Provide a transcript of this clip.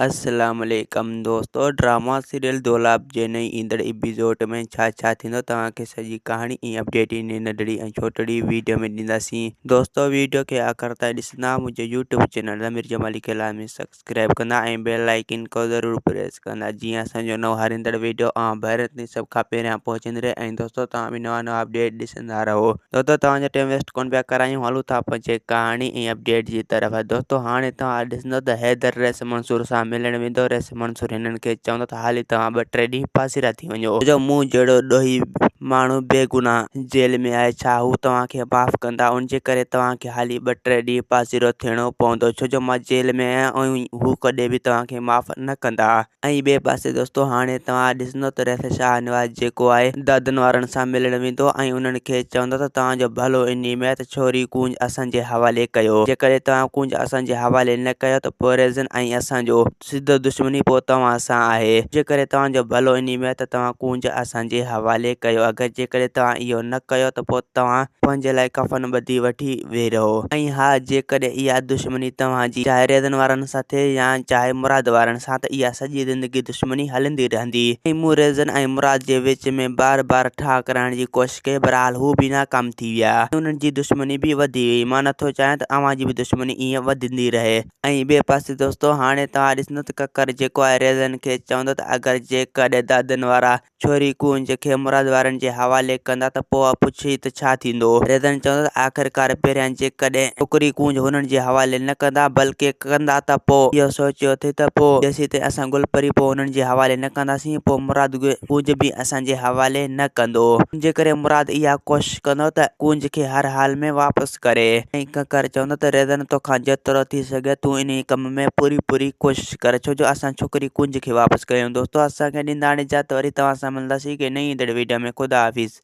अस्सलाम वालेकुम दोस्तों। ड्रामा सीरियल दोलाब जे नई ईंदड़ एपिसोड में छा थींदो तव्हांखे सॼी कहाणी ऐं अपडेट इन नंढड़ी ऐं छोटड़ी वीडियो में ॾींदासीं। दोस्तों वीडियो खे आख़िर ताईं ॾिसंदा, मुंहिंजे यूट्यूब चैनल ज़मीर जमाली के लाज़मी सब्सक्राइब कंदा ऐं बेल आइकन को ज़रूरु प्रेस कंदा, जीअं असांजो नओं हर ईंदड़ वीडियो भारत में सभ खां पहिरियां पहुचंदी रहे। ऐं दोस्तों तव्हां बि नवां अपडेट ॾिसंदा रहो। दोस्तों तव्हांजो टाइम वेस्ट कोन पिया करायूं, हलूं था पंहिंजे कहाणी ऐं अपडेट जी तरफ़। दोस्तों हाणे तव्हां ॾिसंदो त हैदर रेस मंसूर सां मिलण वेंदो। रेस मंसूर हिननि खे चवंदो त हाली तव्हां 2-3 ॾींहं पासीरा थी वञो, जो मूं जहिड़ो ॾोही माण्हू बेगुनाह जेल में आहे, छा हू तव्हांखे माफ़ कंदा? उन जे करे तव्हांखे हाली 2-3 ॾींहं पासीरो थियणो पवंदो, छो जो मां जेल में आहियां ऐं हू कॾहिं बि तव्हांखे माफ़ न कंदा। ऐं ॿिए पासे दोस्तों हाणे तव्हां ॾिसंदो त रेस शाहनवाज़ जेको आहे दादन वारनि सां मिलण वेंदो ऐं उन्हनि खे चवंदो त तव्हांजो भलो इन में आहे त छोरी कूंज असांजे हवाले कयो। जेकॾहिं तव्हां कूंज असांजे हवाले न कयो त पोइ रेज़न ऐं असांजो सिधो दुश्मनी पोइ तव्हां सां आहे। जेकॾहिं तव्हांजो भलो इन में आहे त तव्हां कूंज असांजे हवाले कयो। अगरि जेकॾहिं तव्हां इहो न कयो त पोइ तव्हां पंहिंजे लाइ कफ़न ॿधी वठी वेही रहो। ऐं हा, जेकॾहिं इहा दुश्मनी तव्हांजी चाहे रेज़न वारनि सां थिए या चाहे मुराद वारनि सां, त इहा सॼी ज़िंदगी दुश्मनी हलंदी रहंदी। ऐं मूं रेज़न ऐं मुराद जे विच में बार ठाह कराइण जी कोशिशि कई, बहरहाल हू बि नाकाम थी विया। उन्हनि जी दुश्मनी बि वधी वई। मां नथो चाहियां त अव्हां जी बि दुश्मनी ईअं वधंदी रहे। ऐं ॿिए पासे दोस्तों हाणे तव्हां ॾिसंदो त ककर जेको आहे रेज़न खे चवंदो त अगरि जेकॾहिं दादन वारा छोरी कूंज खे मुराद वारनि जे हवाले कंदा त पोइ पुछी त छा थींदो? रेज़न चवंदो त आख़िरकार पहिरियां जेकॾहिं छोकिरी कूंज हुननि जे हवाले न कंदा बल्कि कंदा त पोइ इहो सोचियो थिए त पोइ जेसीं ताईं असां गुलपरी पोइ हुननि जे हवाले न कंदासीं, पोइ मुराद कूंज बि असांजे हवाले न कंदो। जेकॾहिं मुराद इहा कोशिशि कंदो त कूंज खे हर हाल में वापसि करे। ऐं ककर चवंदो त रेज़न तोखां जेतिरो थी सघे तूं इन कम में पूरी कोशिशि कर, छो जो असां छोकिरी कूंज खे वापसि कयूं। दोस्तों असांखे ॾींदा हाणे इजाज़त, वरी तव्हां सां मिलंदासीं कि नई ईंदड़ वीडियो में। ख़ुदा हाफ़िज़।